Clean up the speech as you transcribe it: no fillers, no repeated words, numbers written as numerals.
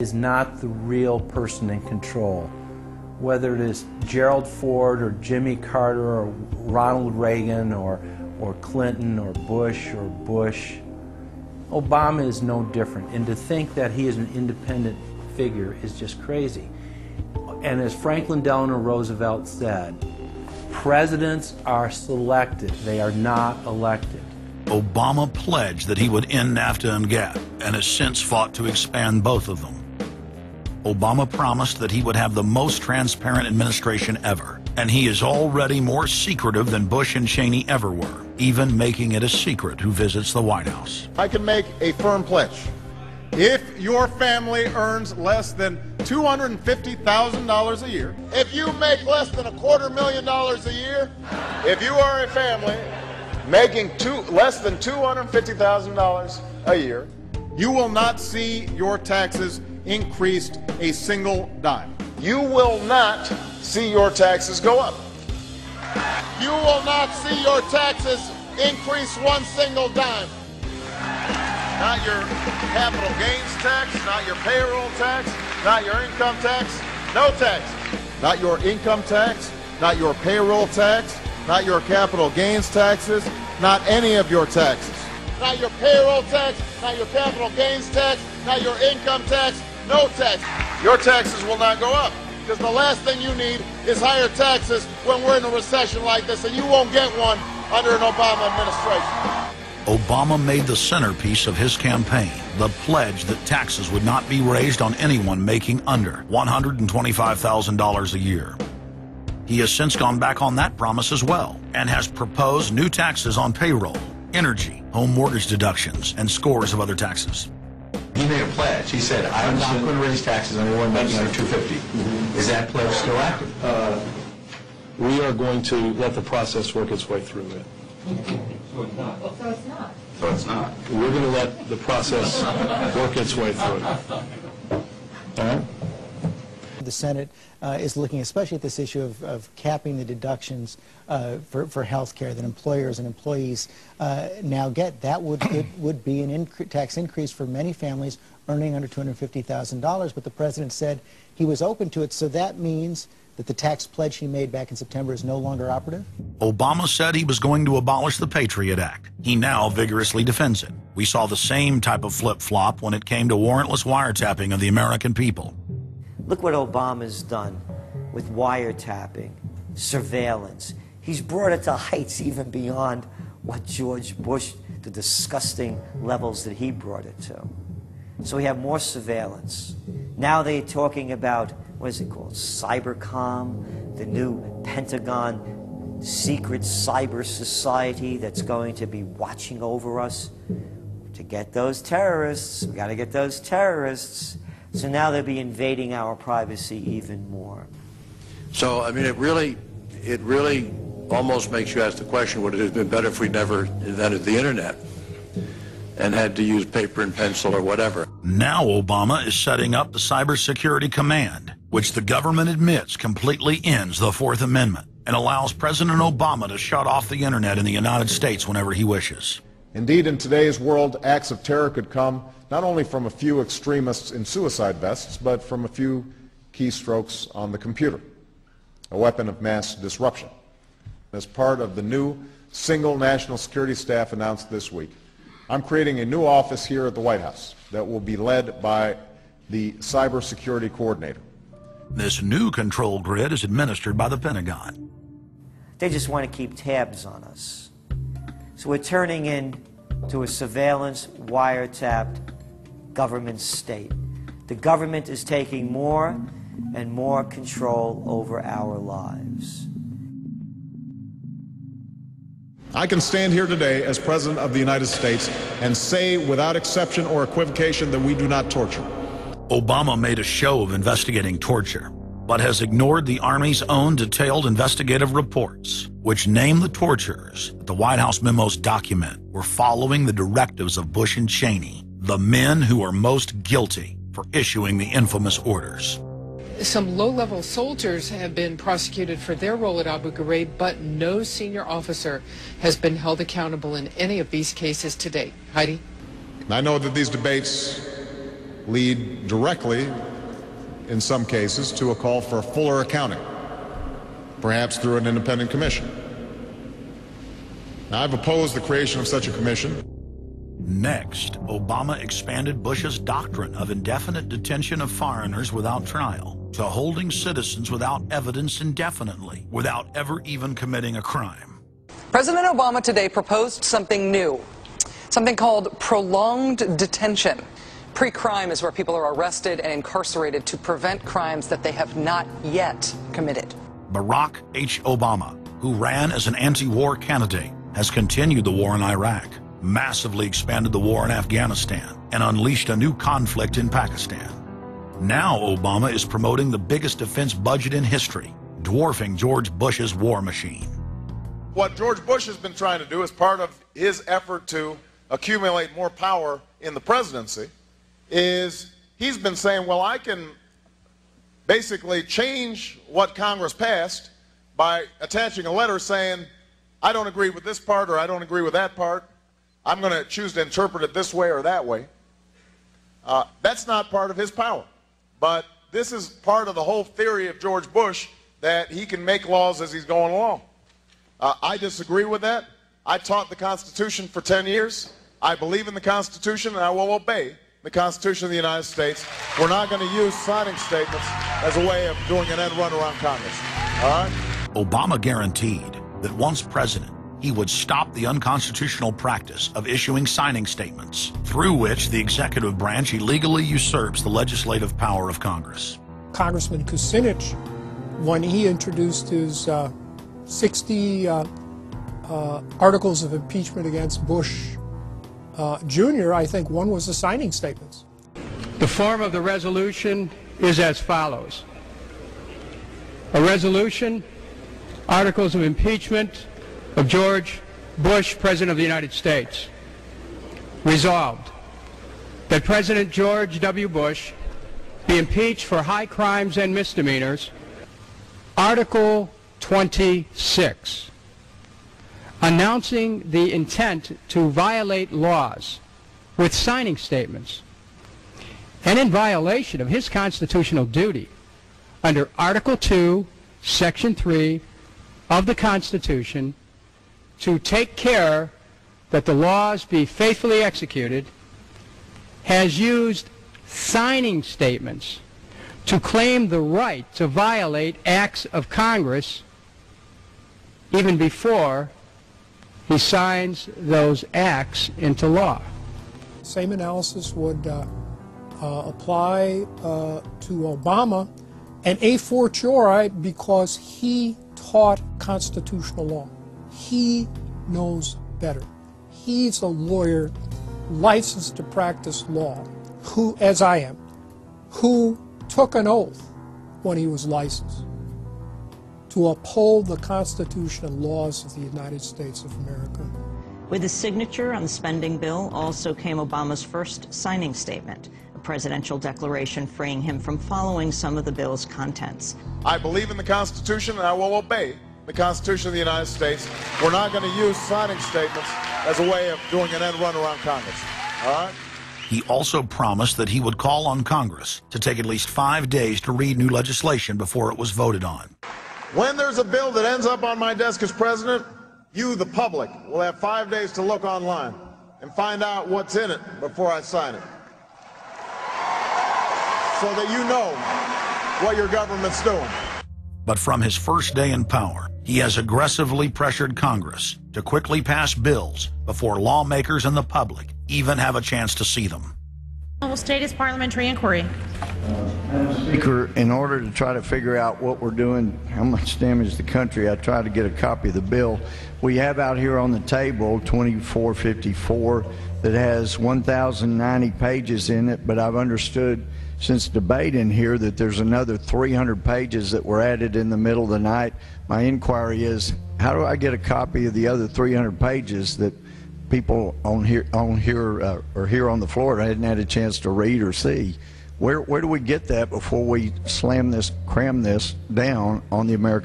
is not the real person in control. Whether it is Gerald Ford or Jimmy Carter or Ronald Reagan or Clinton or Bush, Obama is no different. And to think that he is an independent figure is just crazy. And as Franklin Delano Roosevelt said, presidents are selected, they are not elected. Obama pledged that he would end NAFTA and GATT, and has since fought to expand both of them. Obama promised that he would have the most transparent administration ever, and he is already more secretive than Bush and Cheney ever were, even making it a secret who visits the White House. I can make a firm pledge. If your family earns less than $250,000 a year, if you make less than $250,000 a year, if you are a family making less than $250,000 a year, you will not see your taxes increased a single dime. You will not see your taxes go up. You will not see your taxes increase one single dime. Not your capital gains tax, not your payroll tax, not your income tax, no tax. Not your income tax, not your payroll tax, not your capital gains taxes, not any of your taxes. Not your payroll tax, not your capital gains tax, not your income tax, no tax. Your taxes will not go up, because the last thing you need is higher taxes when we're in a recession like this, and you won't get one under an Obama administration. Obama made the centerpiece of his campaign the pledge that taxes would not be raised on anyone making under $125,000 a year. He has since gone back on that promise as well, and has proposed new taxes on payroll, energy, home mortgage deductions, and scores of other taxes. He made a pledge. He said, I'm not going to raise taxes on anyone making under $250,000. Is that pledge still active? We are going to let the process work its way through it. So it's not. So it's not. So it's not. We're going to let the process work its way through it. All right? The Senate is looking especially at this issue of capping the deductions for health care that employers and employees now get. That would be an tax increase for many families earning under $250,000, but the president said he was open to it, so that means that the tax pledge he made back in September is no longer operative? Obama said he was going to abolish the Patriot Act. He now vigorously defends it. We saw the same type of flip-flop when it came to warrantless wiretapping of the American people. Look what Obama's done with wiretapping, surveillance. He's brought it to heights even beyond what George Bush, the disgusting levels that he brought it to. So we have more surveillance. Now they're talking about, what is it called, Cybercom, the new Pentagon secret cyber society that's going to be watching over us. To get those terrorists, we got to get those terrorists. So now they'll be invading our privacy even more. So, I mean, it really almost makes you ask the question, would it have been better if we never invented the internet and had to use paper and pencil or whatever? Now Obama is setting up the Cybersecurity Command, which the government admits completely ends the Fourth Amendment and allows President Obama to shut off the internet in the United States whenever he wishes. Indeed, in today's world, acts of terror could come not only from a few extremists in suicide vests, but from a few keystrokes on the computer, a weapon of mass disruption. As part of the new single national security staff announced this week, I'm creating a new office here at the White House that will be led by the cybersecurity coordinator. This new control grid is administered by the Pentagon. They just want to keep tabs on us. So we're turning into a surveillance, wiretapped government state. The government is taking more and more control over our lives. I can stand here today as President of the United States and say without exception or equivocation that we do not torture. Obama made a show of investigating torture, but has ignored the Army's own detailed investigative reports, which name the torturers that the White House memos document were following the directives of Bush and Cheney, the men who are most guilty for issuing the infamous orders. Some low-level soldiers have been prosecuted for their role at Abu Ghraib, but no senior officer has been held accountable in any of these cases to date. Heidi? I know that these debates lead directly, in some cases, to a call for a fuller accounting, perhaps through an independent commission. Now, I've opposed the creation of such a commission. Next, Obama expanded Bush's doctrine of indefinite detention of foreigners without trial to holding citizens without evidence indefinitely, without ever even committing a crime. President Obama today proposed something new, something called prolonged detention. Pre-crime is where people are arrested and incarcerated to prevent crimes that they have not yet committed. Barack H. Obama, who ran as an anti-war candidate, has continued the war in Iraq, massively expanded the war in Afghanistan, and unleashed a new conflict in Pakistan. Now Obama is promoting the biggest defense budget in history, dwarfing George Bush's war machine. What George Bush has been trying to do as part of his effort to accumulate more power in the presidency is he's been saying, well, I can basically change what Congress passed by attaching a letter saying, I don't agree with this part or I don't agree with that part. I'm going to choose to interpret it this way or that way. That's not part of his power. But this is part of the whole theory of George Bush, that he can make laws as he's going along. I disagree with that. I taught the Constitution for 10 years. I believe in the Constitution, and I will obey the Constitution of the United States. We're not going to use signing statements as a way of doing an end run around Congress. All right? Obama guaranteed that once president, he would stop the unconstitutional practice of issuing signing statements, through which the executive branch illegally usurps the legislative power of Congress. Congressman Kucinich, when he introduced his 60 articles of impeachment against Bush Jr., I think one was the signing statements. The form of the resolution is as follows. A resolution, articles of impeachment of George Bush, President of the United States. Resolved, that President George W. Bush be impeached for high crimes and misdemeanors. Article 26, announcing the intent to violate laws with signing statements, and in violation of his constitutional duty under Article 2, Section 3 of the Constitution, to take care that the laws be faithfully executed, has used signing statements to claim the right to violate acts of Congress even before he signs those acts into law. Same analysis would apply to Obama, and a fortiori because he taught constitutional law. He knows better. He's a lawyer licensed to practice law, who, as I am, who took an oath when he was licensed to uphold the Constitution and laws of the United States of America. With his signature on the spending bill also came Obama's first signing statement, a presidential declaration freeing him from following some of the bill's contents. I believe in the Constitution, and I will obey the Constitution of the United States. We're not going to use signing statements as a way of doing an end run around Congress. All right? He also promised that he would call on Congress to take at least 5 days to read new legislation before it was voted on. When there's a bill that ends up on my desk as president, you, the public, will have 5 days to look online and find out what's in it before I sign it, so that you know what your government's doing. But from his first day in power, he has aggressively pressured Congress to quickly pass bills before lawmakers and the public even have a chance to see them. Will state his parliamentary inquiry. Speaker, in order to try to figure out what we're doing, how much damage the country, I tried to get a copy of the bill. We have out here on the table 2454 that has 1,090 pages in it, but I've understood since debate in here that there's another 300 pages that were added in the middle of the night. My inquiry is, how do I get a copy of the other 300 pages that people on here or here on the floor hadn't had a chance to read or see? Where do we get that before we cram this down on the American